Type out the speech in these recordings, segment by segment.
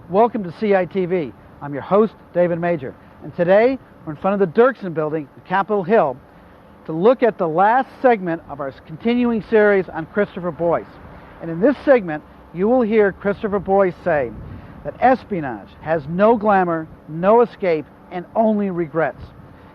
Welcome to CITV. I'm your host, David Major, and today we're in front of the Dirksen Building on Capitol Hill to look at the last segment of our continuing series on Christopher Boyce. And in this segment, you will hear Christopher Boyce say that espionage has no glamour, no escape, and only regrets.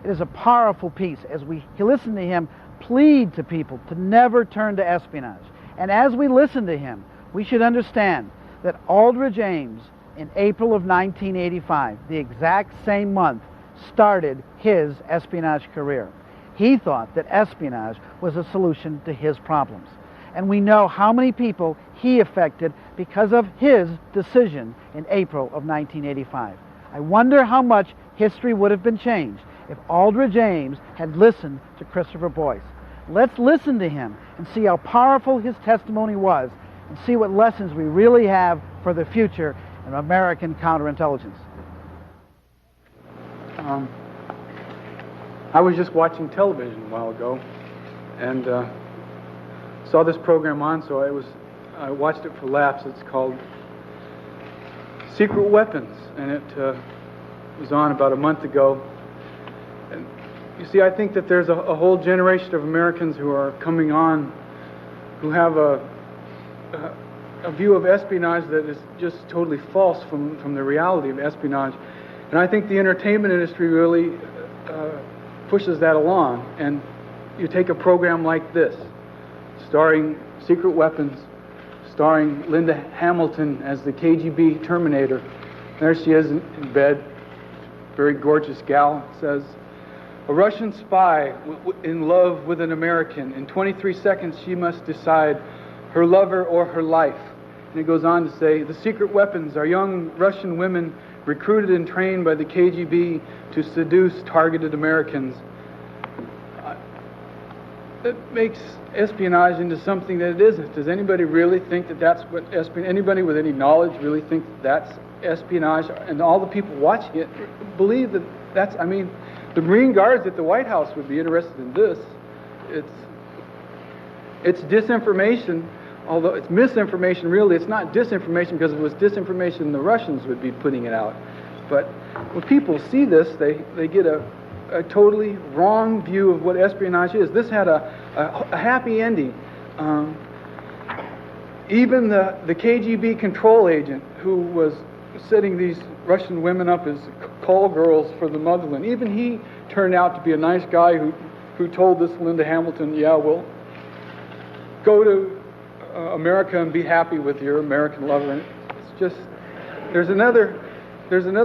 It is a powerful piece as we listen to him plead to people to never turn to espionage. And as we listen to him, we should understand that Aldrich Ames, in April of 1985, the exact same month, started his espionage career. He thought that espionage was a solution to his problems. And we know how many people he affected because of his decision in April of 1985. I wonder how much history would have been changed if Aldrich Ames had listened to Christopher Boyce. Let's listen to him and see how powerful his testimony was and see what lessons we really have for the future of American counterintelligence. I was just watching television a while ago and saw this program on, so I watched it for laughs. It's called Secret Weapons, and it was on about a month ago. And you see, I think that there's a whole generation of Americans who are coming on who have a view of espionage that is just totally false from the reality of espionage. And I think the entertainment industry really pushes that along. And you take a program like this, starring Secret Weapons, starring Linda Hamilton as the KGB Terminator. There she is in bed, very gorgeous gal. It says, a Russian spy in love with an American. In 23 seconds she must decide her lover or her life. And it goes on to say, the secret weapons are young Russian women recruited and trained by the KGB to seduce targeted Americans. It makes espionage into something that it isn't. Does anybody really think that that's what anybody with any knowledge really think that's espionage? And all the people watching it believe that that's, I mean, the Marine Guards at the White House would be interested in this. It's disinformation. Although it's misinformation, really, it's not disinformation, because if it was disinformation, the Russians would be putting it out. But when people see this, they get a totally wrong view of what espionage is. This had a happy ending. Even the KGB control agent who was setting these Russian women up as call girls for the motherland, even he turned out to be a nice guy who told this Linda Hamilton, yeah, well, go to America and be happy with your American lover. And it's just, there's another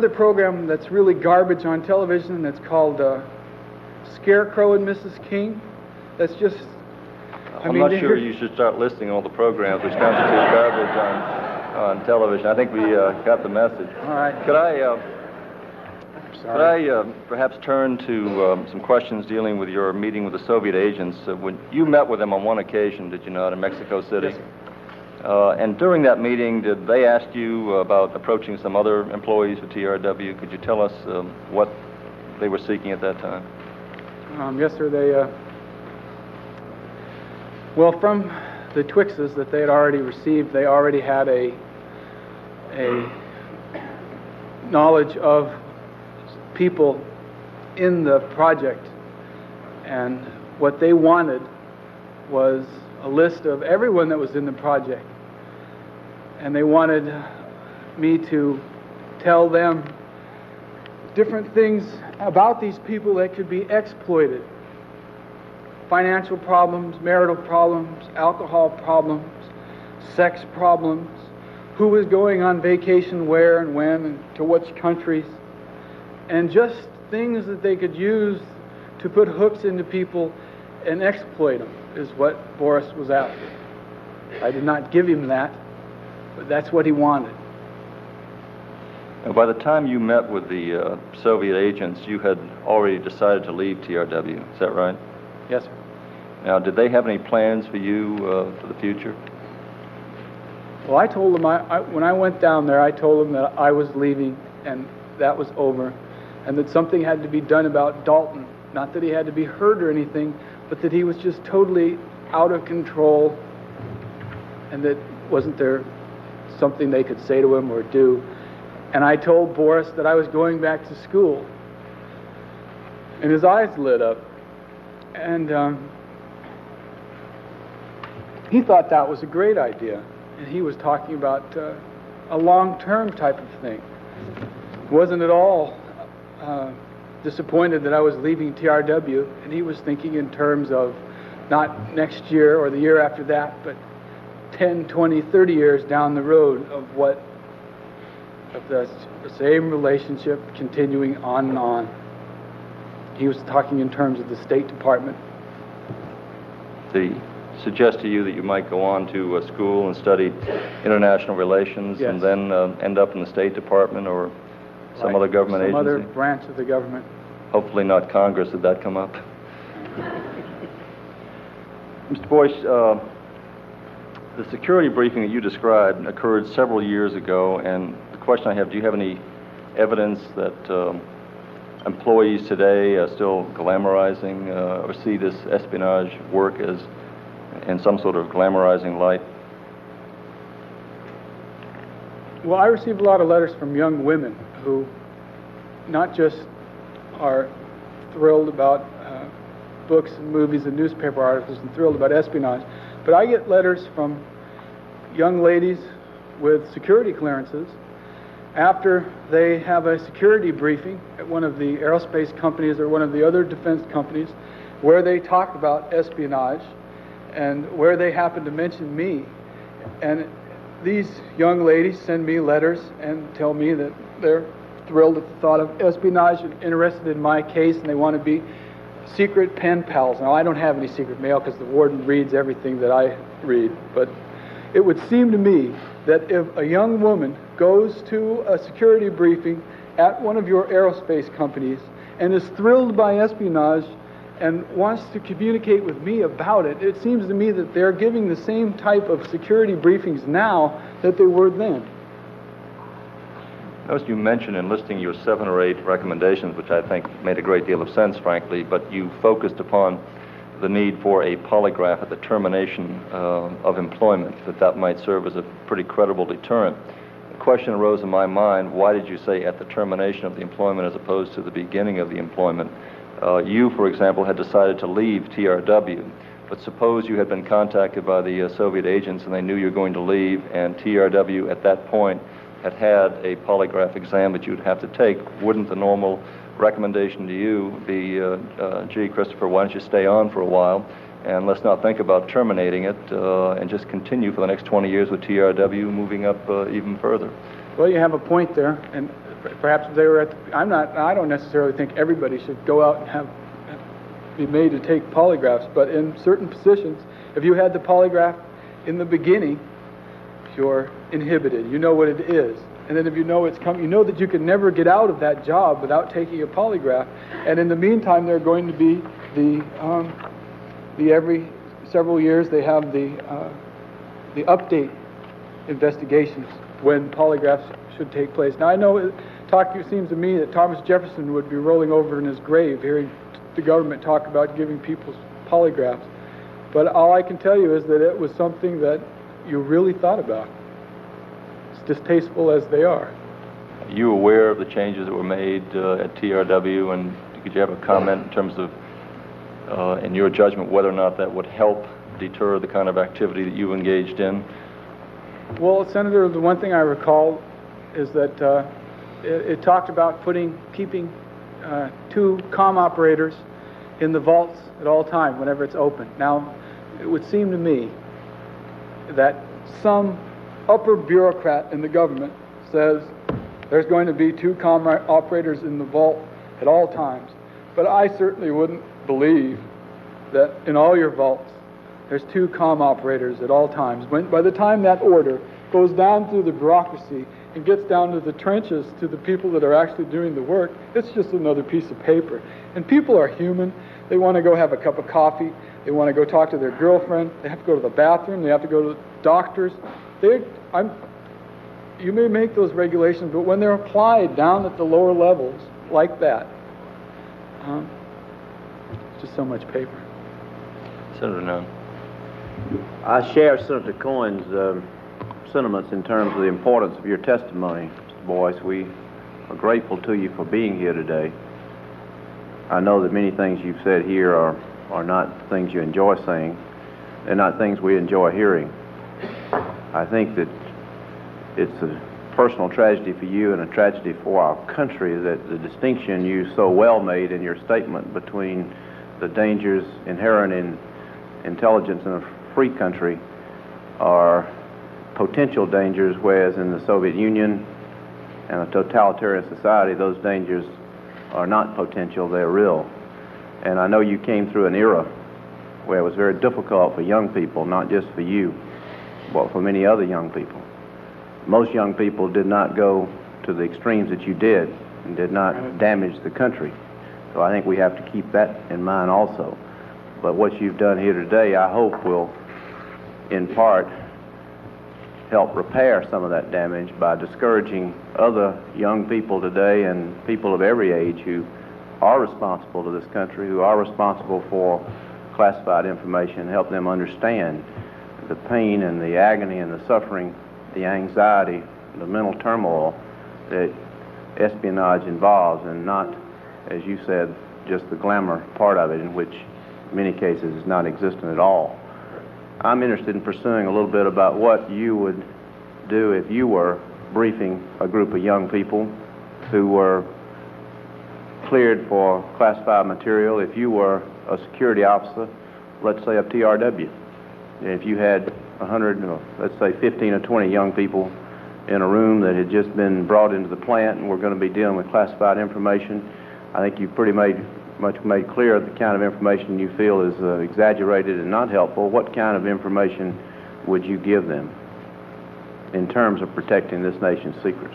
program that's really garbage on television that's called Scarecrow and Mrs. King. That's just, I'm not sure you should start listing all the programs which constitute garbage on television. I think we got the message. All right. Could I perhaps turn to some questions dealing with your meeting with the Soviet agents? When you met with them on one occasion, did you not, in Mexico City? Yes, sir. And during that meeting, did they ask you about approaching some other employees of TRW? Could you tell us what they were seeking at that time? Yes, sir. They, well, from the Twixes that they had already received, they already had a knowledge of people in the project, and what they wanted was a list of everyone that was in the project, and they wanted me to tell them different things about these people that could be exploited. Financial problems, marital problems, alcohol problems, sex problems, who was going on vacation where and when and to which countries, and just things that they could use to put hooks into people and exploit them is what Boris was after. I did not give him that, but that's what he wanted. Now, by the time you met with the Soviet agents, you had already decided to leave TRW. Is that right? Yes, sir. Now, did they have any plans for you for the future? Well, I told them, when I went down there, I told them that I was leaving and that was over, and that something had to be done about Dalton. Not that he had to be hurt or anything, but that he was just totally out of control, and that wasn't there something they could say to him or do. And I told Boris that I was going back to school. And his eyes lit up. And he thought that was a great idea. And he was talking about a long-term type of thing. Wasn't at all disappointed that I was leaving TRW, and he was thinking in terms of not next year or the year after that, but 10, 20, 30 years down the road of the same relationship continuing on and on. He was talking in terms of the State Department. They suggest to you that you might go on to school and study international relations, yes, and then end up in the State Department or some right, other government some agency? other branch of the government. Hopefully not Congress. Did that come up? Mr. Boyce, the security briefing that you described occurred several years ago, and the question I have, do you have any evidence that employees today are still glamorizing or see this espionage work as in some sort of glamorizing light? Well, I receive a lot of letters from young women who not just are thrilled about books and movies and newspaper articles and thrilled about espionage, but I get letters from young ladies with security clearances after they have a security briefing at one of the aerospace companies or one of the other defense companies where they talk about espionage and where they happen to mention me. And these young ladies send me letters and tell me that they're thrilled at the thought of espionage and interested in my case, and they want to be secret pen pals. Now, I don't have any secret mail because the warden reads everything that I read, but it would seem to me that if a young woman goes to a security briefing at one of your aerospace companies and is thrilled by espionage and wants to communicate with me about it, it seems to me that they're giving the same type of security briefings now that they were then. Notice you mentioned in listing your 7 or 8 recommendations, which I think made a great deal of sense, frankly, but you focused upon the need for a polygraph at the termination of employment, that might serve as a pretty credible deterrent. The question arose in my mind, why did you say at the termination of the employment as opposed to the beginning of the employment? You, for example, had decided to leave TRW, but suppose you had been contacted by the Soviet agents and they knew you were going to leave, and TRW at that point had a polygraph exam that you'd have to take. Wouldn't the normal recommendation to you be, gee, Christopher, why don't you stay on for a while, and let's not think about terminating it, and just continue for the next 20 years with TRW, moving up even further? Well, you have a point there, and perhaps if they were I don't necessarily think everybody should go out and be made to take polygraphs, but in certain positions, if you had the polygraph in the beginning, you're inhibited. You know what it is. And then if you know it's coming, you know that you can never get out of that job without taking a polygraph. And in the meantime, they're going to be the every several years they have the update investigations when polygraphs should take place. Now I know it seems to me that Thomas Jefferson would be rolling over in his grave hearing the government talk about giving people polygraphs. But all I can tell you is that it was something that you really thought about, as distasteful as they are. Are you aware of the changes that were made at TRW, and could you have a comment in terms of, in your judgment, whether or not that would help deter the kind of activity that you engaged in? Well, Senator, the one thing I recall is that it talked about keeping 2 comm operators in the vaults at all times whenever it's open. Now, it would seem to me that some upper bureaucrat in the government says there's going to be 2 comm operators in the vault at all times. But I certainly wouldn't believe that in all your vaults there's 2 comm operators at all times. By the time that order goes down through the bureaucracy and gets down to the trenches, to the people that are actually doing the work, it's just another piece of paper. And people are human. They want to go have a cup of coffee. They want to go talk to their girlfriend. They have to go to the bathroom. They have to go to the doctors. You may make those regulations, but when they're applied down at the lower levels like that, it's just so much paper. Senator Nunn. I share Senator Cohen's sentiments in terms of the importance of your testimony, Mr. Boyce. We are grateful to you for being here today. I know that many things you've said here are not things you enjoy saying. They're not things we enjoy hearing. I think that it's a personal tragedy for you and a tragedy for our country that the distinction you so well made in your statement between the dangers inherent in intelligence in a free country are potential dangers, whereas in the Soviet Union and a totalitarian society, those dangers are not potential, they're real. And I know you came through an era where it was very difficult for young people, not just for you, but for many other young people. Most young people did not go to the extremes that you did and did not damage the country. So I think we have to keep that in mind also. But what you've done here today, I hope will, in part, help repair some of that damage by discouraging other young people today and people of every age who are responsible to this country, who are responsible for classified information, help them understand the pain and the agony and the suffering, the anxiety, the mental turmoil that espionage involves, and not, as you said, just the glamour part of it, in which in many cases is not existent at all. I'm interested in pursuing a little bit about what you would do if you were briefing a group of young people who were cleared for classified material, if you were a security officer, let's say of TRW. If you had 100, let's say 15 or 20 young people in a room that had just been brought into the plant and were going to be dealing with classified information, I think you've pretty much made clear the kind of information you feel is exaggerated and not helpful. What kind of information would you give them in terms of protecting this nation's secrets?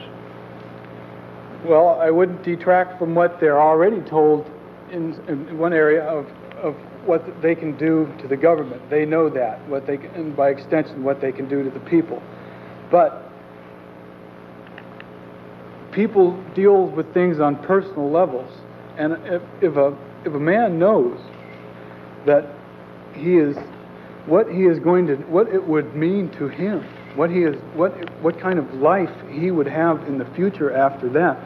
Well, I wouldn't detract from what they're already told in one area of what they can do to the government. They know that, what they can, and by extension, what they can do to the people. But people deal with things on personal levels, and if a man knows that what it would mean to him, what kind of life he would have in the future after that,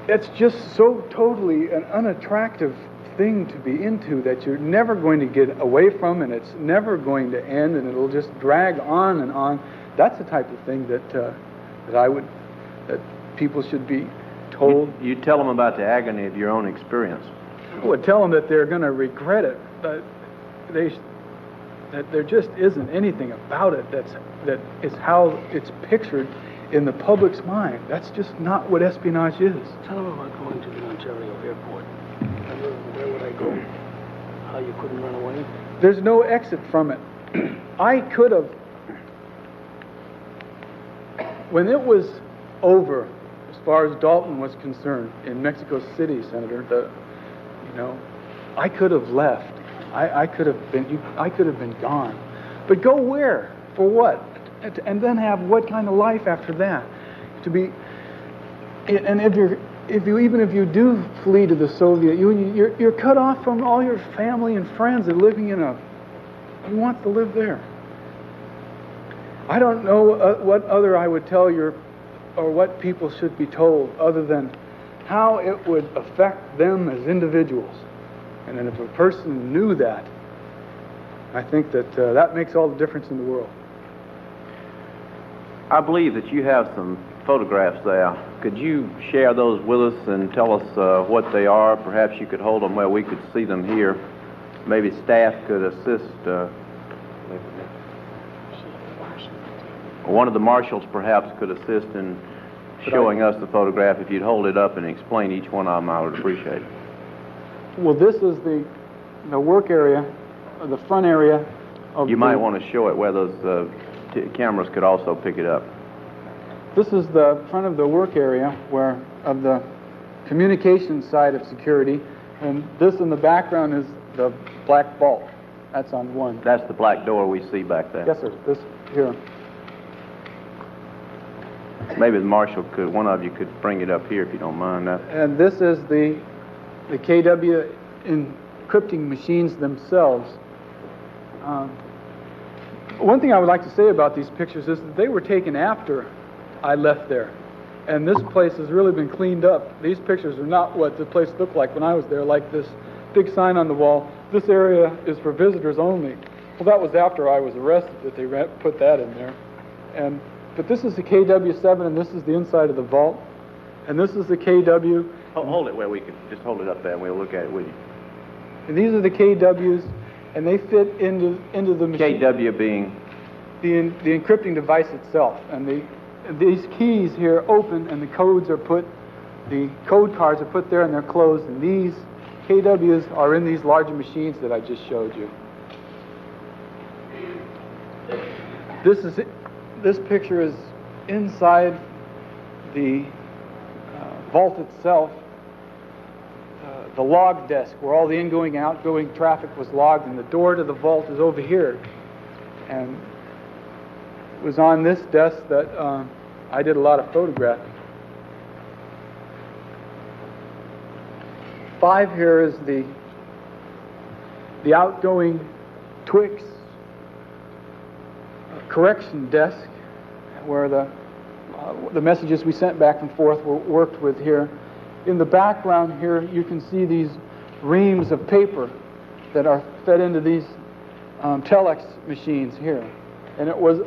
it's just so totally an unattractive thing to be into that you're never going to get away from, and it's never going to end, and it'll just drag on and on. That's the type of thing that people should be told. You tell them about the agony of your own experience. I would tell them that they're going to regret it. That there just isn't anything about it that is how it's pictured in the public's mind. That's just not what espionage is. Tell them about going to the Ontario airport. Where would I go? How you couldn't run away? There's no exit from it. I could have, when it was over, as far as Dalton was concerned, in Mexico City, Senator, I could have left. I could have been gone. But go where? For what? And then have what kind of life after that? To be, and even if you do flee to the Soviet Union, you're cut off from all your family and friends and living you want to live there. I don't know what other I would tell you, or what people should be told, other than how it would affect them as individuals. And then if a person knew that, I think that that makes all the difference in the world. I believe that you have some photographs there. Could you share those with us and tell us what they are? Perhaps you could hold them where we could see them here. Maybe staff could assist. One of the marshals perhaps could assist in showing us the photograph. If you'd hold it up and explain each one of them, I would appreciate it. Well, this is the work area, or the front area of. You might want to show it where those cameras could also pick it up. This is the front of the work area of the communication side of security, and this in the background is the black vault. That's on one. That's the black door we see back there. Yes, sir. This here. Maybe the marshal could, one of you could bring it up here if you don't mind that. And this is the KW encrypting machines themselves. One thing I would like to say about these pictures is that they were taken after I left there. And this place has really been cleaned up. These pictures are not what the place looked like when I was there, like this big sign on the wall, "This area is for visitors only." Well, that was after I was arrested that they put that in there. But this is the KW7, and this is the inside of the vault. And this is the KW. Hold it where we can, just hold it up there and we'll look at it with you. And these are the KWs, and they fit into the machine. KW being? The encrypting device itself. And these keys here open, and the code cards are put there and they're closed, and these KWs are in these larger machines that I just showed you. This picture is inside the vault itself, the log desk where all the ingoing and outgoing traffic was logged, and the door to the vault is over here. And it was on this desk that I did a lot of photographing. 5 here is the outgoing Twix correction desk, where the messages we sent back and forth were worked with here. In the background here, you can see these reams of paper that are fed into these telex machines here. And it was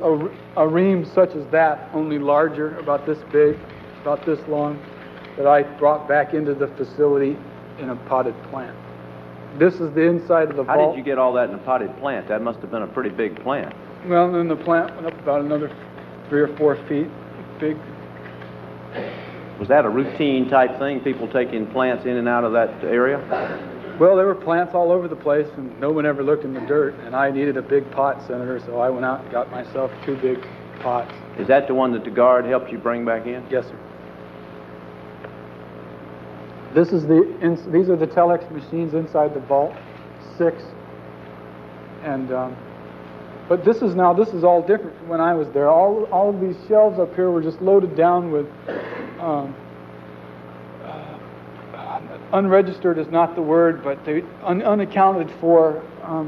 a ream such as that, only larger, about this big, about this long, that I brought back into the facility in a potted plant. This is the inside of the vault. How did you get all that in a potted plant? That must have been a pretty big plant. Well, then the plant went up about another 3 or 4 feet big. Was that a routine type thing, people taking plants in and out of that area? Well, there were plants all over the place, and no one ever looked in the dirt, and I needed a big pot, Senator, so I went out and got myself 2 big pots. Is that the one that the guard helped you bring back in? Yes, sir. These are the telex machines inside the vault, 6. And but this is all different from when I was there. All of these shelves up here were just loaded down with unregistered is not the word, but they unaccounted for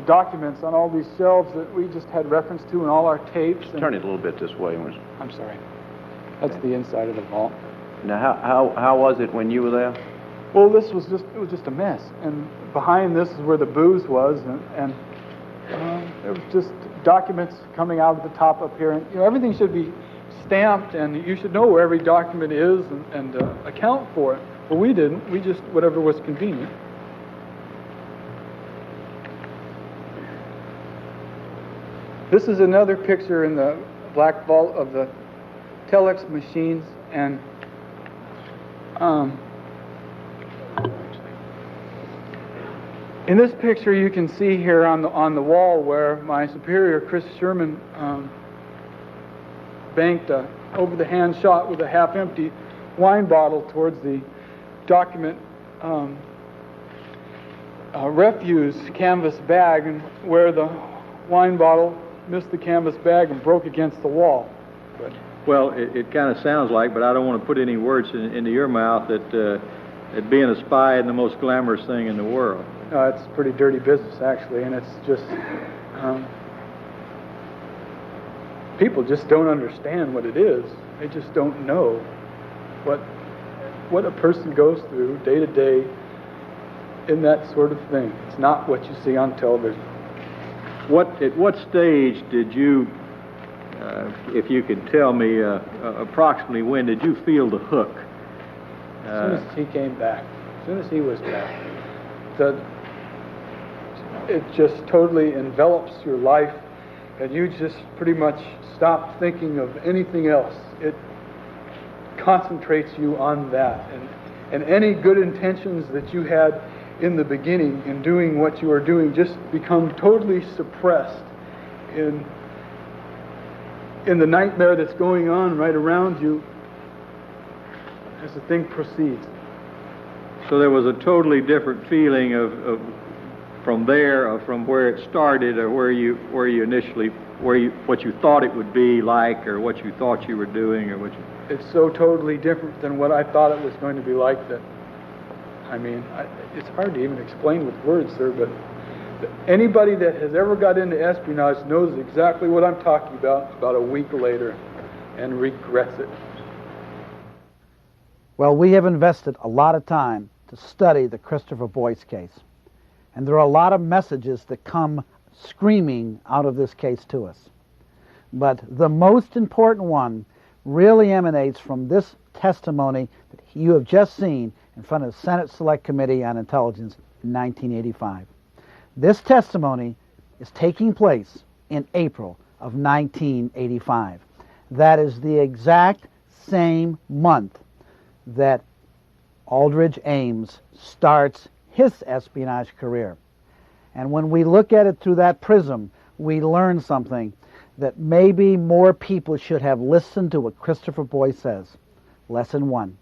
documents on all these shelves that we just had reference to in all our tapes. Turn it a little bit this way. I'm sorry. That's the inside of the vault. Now, how was it when you were there? Well, it was just a mess, and behind this is where the booze was, and there was just documents coming out of the top up here, and everything should be stamped, and you should know where every document is and account for it. But we didn't. We just whatever was convenient. This is another picture in the black vault of the telex machines, and in this picture, you can see here on the wall where my superior, Chris Sherman, banked a over-the-hand shot with a half-empty wine bottle towards the document refuse canvas bag, and where the wine bottle missed the canvas bag and broke against the wall. Well, it kind of sounds like, but I don't want to put any words into your mouth, that being a spy is the most glamorous thing in the world. It's pretty dirty business, actually, and it's just people just don't understand what it is. They just don't know what a person goes through day to day in that sort of thing. It's not what you see on television. At what stage did you, if you could tell me approximately, when did you feel the hook? As soon as he came back, as soon as he was back, it just totally envelops your life, and you just pretty much stop thinking of anything else. It concentrates you on that, and any good intentions that you had in the beginning in doing what you are doing just become totally suppressed in the nightmare that's going on right around you as the thing proceeds. So there was a totally different feeling of from there, or from where it started, or where you initially, what you thought it would be like, or what you thought you were doing, or what you... It's so totally different than what I thought it was going to be like that, I mean, it's hard to even explain with words, sir, but anybody that has ever got into espionage knows exactly what I'm talking about a week later. and regrets it. Well, we have invested a lot of time to study the Christopher Boyce case, and there are a lot of messages that come screaming out of this case to us. But the most important one really emanates from this testimony that you have just seen in front of the Senate Select Committee on Intelligence in 1985. This testimony is taking place in April of 1985. That is the exact same month that Aldrich Ames starts his espionage career. And when we look at it through that prism, we learn something that maybe more people should have listened to what Christopher Boyce says. Lesson 1.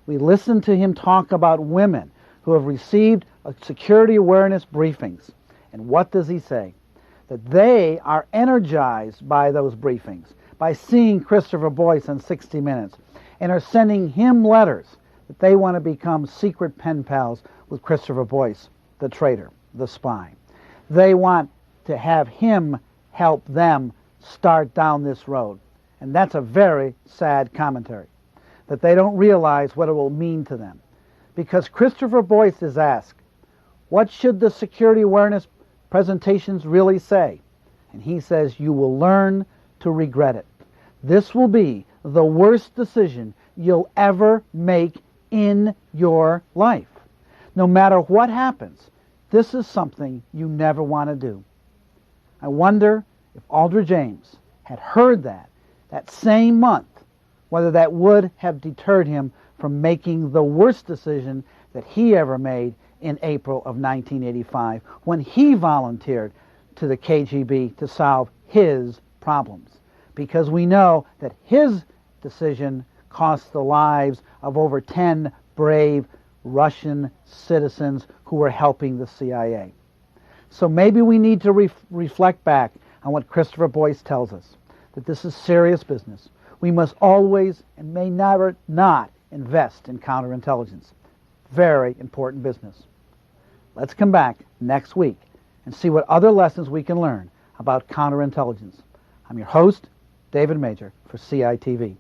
We listen to him talk about women who have received security awareness briefings. And what does he say? That they are energized by those briefings, by seeing Christopher Boyce on 60 Minutes, and are sending him letters that they want to become secret pen pals with Christopher Boyce, the traitor, the spy. They want to have him help them start down this road. And that's a very sad commentary, that they don't realize what it will mean to them. Because Christopher Boyce is asked, what should the security awareness presentations really say? And he says, you will learn to regret it. This will be the worst decision you'll ever make in your life. No matter what happens, this is something you never want to do. I wonder if Aldrich Ames had heard that same month, whether that would have deterred him from making the worst decision that he ever made in April of 1985, when he volunteered to the KGB to solve his problems. Because we know that his decision cost the lives of over 10 brave Russian citizens who were helping the CIA. So maybe we need to reflect back on what Christopher Boyce tells us, that this is serious business. We must always and may never not invest in counterintelligence. Very important business. Let's come back next week and see what other lessons we can learn about counterintelligence. I'm your host, David Major, for CITV.